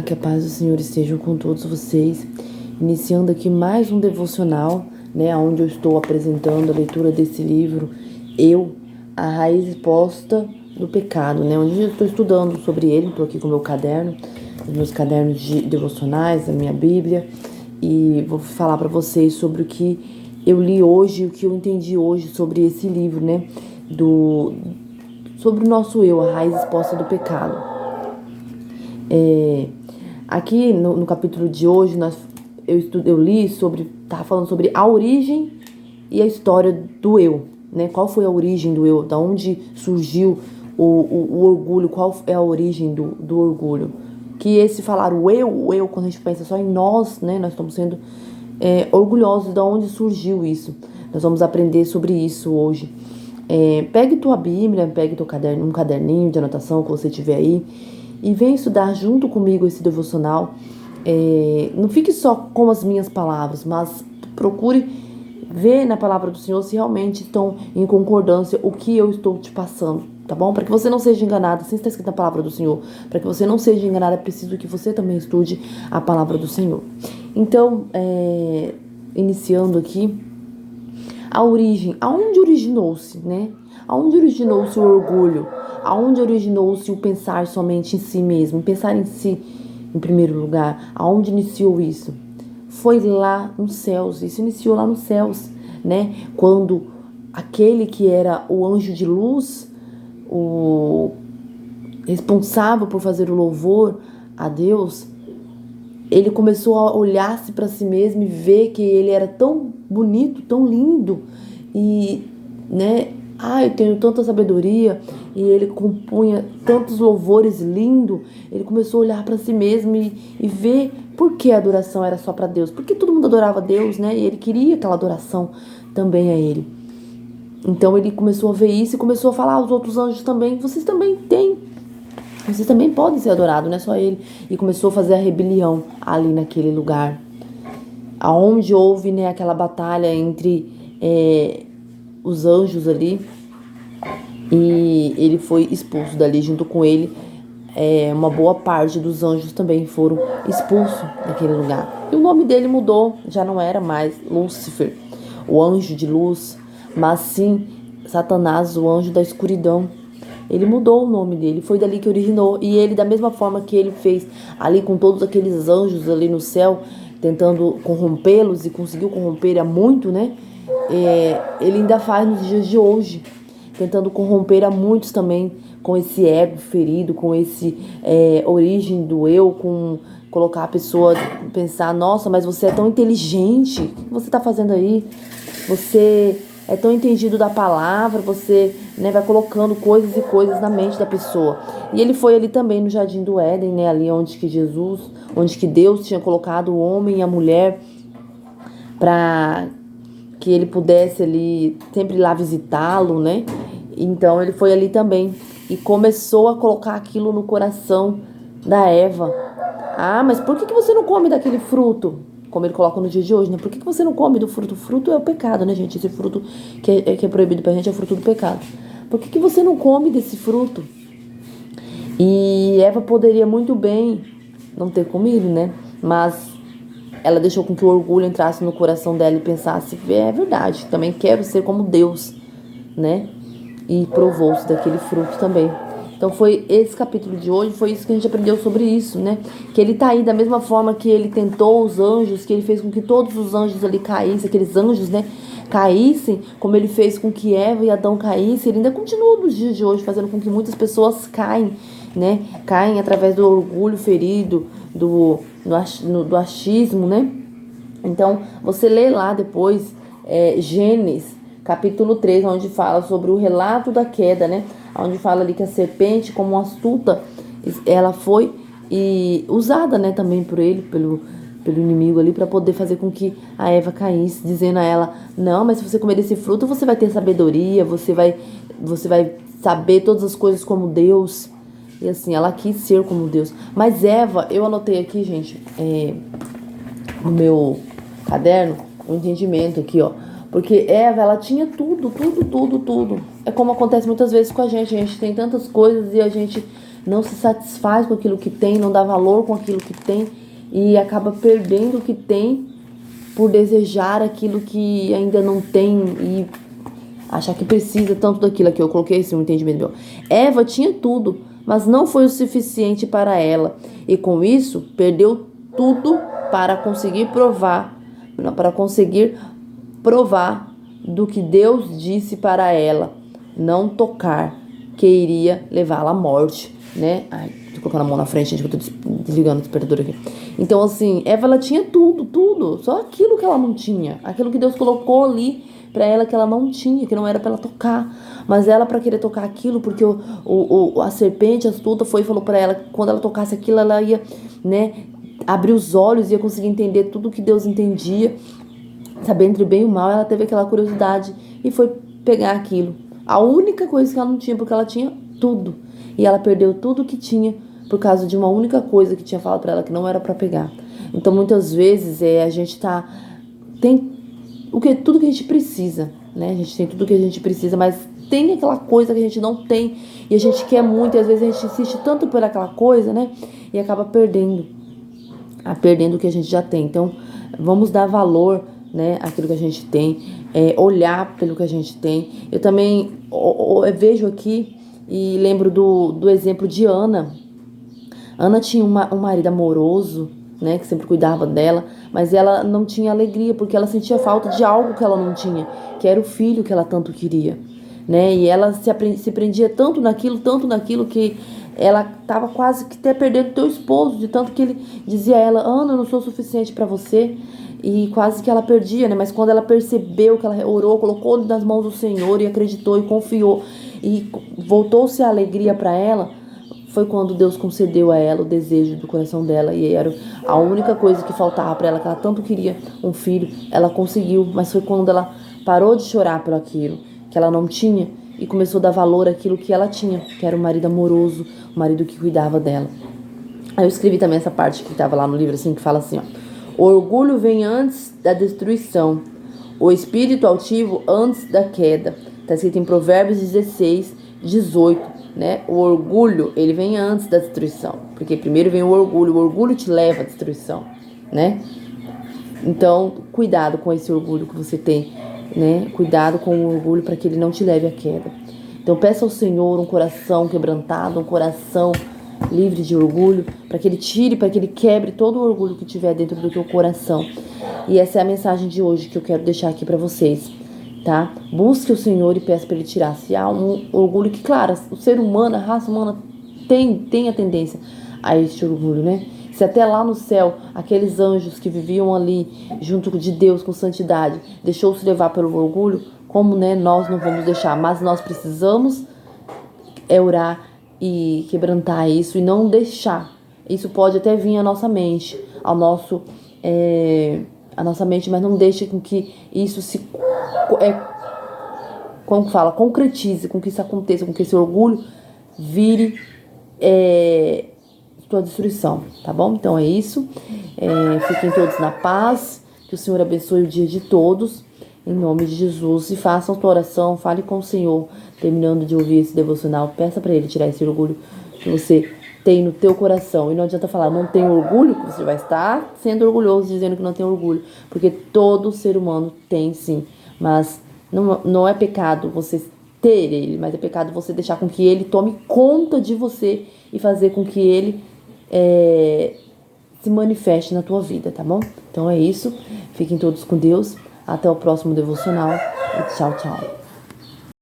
Olá, que a paz do Senhor esteja com todos vocês. Iniciando aqui mais um devocional, né, onde eu estou apresentando a leitura desse livro, a raiz exposta do pecado, né, onde eu estou estudando sobre ele. Estou aqui com o meu caderno, os meus cadernos de devocionais, a minha Bíblia, e vou falar para vocês sobre o que eu li hoje, o que eu entendi hoje sobre esse livro, né, sobre o nosso eu, a raiz exposta do pecado. Aqui no capítulo de hoje eu li estava falando sobre a origem e a história do eu, né? Qual foi a origem do eu? Da onde surgiu o orgulho? Qual é a origem do orgulho? Que esse falar o eu, quando a gente pensa só em nós, né? Nós estamos sendo orgulhosos. Da onde surgiu isso? Nós vamos aprender sobre isso hoje. Pegue tua Bíblia, pegue teu caderno, um caderninho de anotação que você tiver aí, e vem estudar junto comigo esse devocional. Não fique só com as minhas palavras, mas procure ver na palavra do Senhor se realmente estão em concordância o que eu estou te passando, tá bom? Para que você não seja enganado, assim está escrito na palavra do Senhor. Para que você não seja enganado, é preciso que você também estude a palavra do Senhor. Então, iniciando aqui, a origem, aonde originou-se, né? Aonde originou-se o orgulho? Aonde originou-se o pensar somente em si mesmo, pensar em si em primeiro lugar? Aonde iniciou isso? Foi lá nos céus, isso iniciou lá nos céus, né? Quando aquele que era o anjo de luz, o responsável por fazer o louvor a Deus, ele começou a olhar-se para si mesmo e ver que ele era tão bonito, tão lindo, e, né? Eu tenho tanta sabedoria, e ele compunha tantos louvores lindos. Ele começou a olhar para si mesmo e ver por que a adoração era só para Deus, porque todo mundo adorava a Deus, né? E ele queria aquela adoração também a ele. Então ele começou a ver isso e começou a falar aos outros anjos também: vocês também têm, vocês também podem ser adorados, não é só ele. E começou a fazer a rebelião ali naquele lugar, aonde houve, né, aquela batalha entre os anjos ali, e ele foi expulso dali. Junto com ele, uma boa parte dos anjos também foram expulsos daquele lugar. E o nome dele mudou, já não era mais Lúcifer, o anjo de luz, mas sim Satanás, o anjo da escuridão. Ele mudou o nome dele, foi dali que originou. E ele, da mesma forma que ele fez ali com todos aqueles anjos ali no céu, tentando corrompê-los, e conseguiu corromper a muito, né? Ele ainda faz nos dias de hoje, tentando corromper a muitos também, com esse ego ferido, com esse origem do eu, com colocar a pessoa pensar: nossa, mas você é tão inteligente, o que você está fazendo aí? Você é tão entendido da palavra, você, né, vai colocando coisas e coisas na mente da pessoa. E ele foi ali também no Jardim do Éden, né, ali onde que Deus tinha colocado o homem e a mulher, para que ele pudesse ali sempre ir lá visitá-lo, né? Então ele foi ali também e começou a colocar aquilo no coração da Eva. Mas por que você não come daquele fruto? Como ele coloca no dia de hoje, né? Por que você não come do fruto? O fruto é o pecado, né, gente? Esse fruto que é proibido pra gente é o fruto do pecado. Por que você não come desse fruto? E Eva poderia muito bem não ter comido, né? Mas ela deixou com que o orgulho entrasse no coração dela e pensasse: é verdade, também quero ser como Deus, né? E provou-se daquele fruto também. Então foi esse capítulo de hoje, foi isso que a gente aprendeu sobre isso, né? Que ele tá aí da mesma forma que ele tentou os anjos, que ele fez com que todos os anjos ali caíssem, aqueles anjos, né, caíssem, como ele fez com que Eva e Adão caíssem. Ele ainda continua nos dias de hoje, fazendo com que muitas pessoas caem, né? Caem através do orgulho ferido, do achismo, né? Então, você lê lá depois, Gênesis, capítulo 3, onde fala sobre o relato da queda, né? Onde fala ali que a serpente, como astuta, ela foi usada, né, também por ele, pelo inimigo ali, para poder fazer com que a Eva caísse, dizendo a ela: não, mas se você comer desse fruto, você vai ter sabedoria, você vai saber todas as coisas como Deus. E assim, ela quis ser como Deus. Mas Eva, eu anotei aqui, gente, no meu caderno, um entendimento aqui, ó. Porque Eva, ela tinha tudo. É como acontece muitas vezes com a gente. A gente tem tantas coisas e a gente não se satisfaz com aquilo que tem, não dá valor com aquilo que tem e acaba perdendo o que tem por desejar aquilo que ainda não tem e achar que precisa tanto daquilo. Aqui eu coloquei esse entendimento meu. Eva tinha tudo, mas não foi o suficiente para ela e com isso perdeu tudo para conseguir provar do que Deus disse para ela não tocar, que iria levá-la à morte, né? Ai, tô colocando a mão na frente, gente, que eu tô desligando o despertador aqui. Então, assim, Eva, ela tinha tudo, só aquilo que ela não tinha, aquilo que Deus colocou ali para ela que ela não tinha, que não era para ela tocar, mas ela para querer tocar aquilo, porque a serpente astuta foi e falou para ela que quando ela tocasse aquilo, ela ia, né, abrir os olhos, ia conseguir entender tudo que Deus entendia, saber entre o bem e o mal. Ela teve aquela curiosidade e foi pegar aquilo, a única coisa que ela não tinha, porque ela tinha tudo, e ela perdeu tudo que tinha por causa de uma única coisa que tinha falado para ela que não era para pegar. Então muitas vezes a gente tem tudo que a gente precisa, né? A gente tem tudo que a gente precisa, mas tem aquela coisa que a gente não tem e a gente quer muito, e às vezes a gente insiste tanto por aquela coisa, né? E acaba perdendo o que a gente já tem. Então vamos dar valor, né, àquilo que a gente tem, olhar pelo que a gente tem. Eu também vejo aqui e lembro do exemplo de Ana. Ana tinha um marido amoroso, né, que sempre cuidava dela, mas ela não tinha alegria, porque ela sentia falta de algo que ela não tinha, que era o filho que ela tanto queria, né, e ela se prendia tanto naquilo que ela estava quase que até perdendo o teu esposo, de tanto que ele dizia a ela: Ana, eu não sou suficiente para você, e quase que ela perdia, né, mas quando ela percebeu que ela orou, colocou nas mãos do Senhor e acreditou e confiou, e voltou-se a alegria para ela, foi quando Deus concedeu a ela o desejo do coração dela, e era a única coisa que faltava para ela, que ela tanto queria um filho. Ela conseguiu, mas foi quando ela parou de chorar por aquilo que ela não tinha e começou a dar valor àquilo que ela tinha, que era um marido amoroso, um marido que cuidava dela. Aí eu escrevi também essa parte que estava lá no livro, assim, que fala assim, ó: o orgulho vem antes da destruição, o espírito altivo antes da queda. Está escrito em Provérbios 16, 18. Né? O orgulho, ele vem antes da destruição, porque primeiro vem o orgulho te leva à destruição, né? Então, cuidado com esse orgulho que você tem, né? Cuidado com o orgulho para que ele não te leve à queda. Então, peça ao Senhor um coração quebrantado, um coração livre de orgulho, para que ele tire, para que ele quebre todo o orgulho que tiver dentro do teu coração. E essa é a mensagem de hoje que eu quero deixar aqui para vocês. Tá? Busque o Senhor e peça para ele tirar. Se há um orgulho que, claro, o ser humano, a raça humana tem a tendência a este orgulho, né? Se até lá no céu, aqueles anjos que viviam ali junto de Deus com santidade, deixou-se levar pelo orgulho, como, né, nós não vamos deixar? Mas nós precisamos orar e quebrantar isso e não deixar. Isso pode até vir à nossa mente, a nossa mente, mas não deixe com que isso se concretize, com que isso aconteça, com que esse orgulho vire sua destruição, tá bom? Então é isso. Fiquem todos na paz, que o Senhor abençoe o dia de todos, em nome de Jesus. E façam sua oração, fale com o Senhor, terminando de ouvir esse devocional, peça para ele tirar esse orgulho que você tem no teu coração. E não adianta falar não tem orgulho, que você vai estar sendo orgulhoso dizendo que não tem orgulho, porque todo ser humano tem sim, mas não é pecado você ter ele, mas é pecado você deixar com que ele tome conta de você e fazer com que ele se manifeste na tua vida, tá bom? Então é isso, fiquem todos com Deus, até o próximo devocional e tchau, tchau.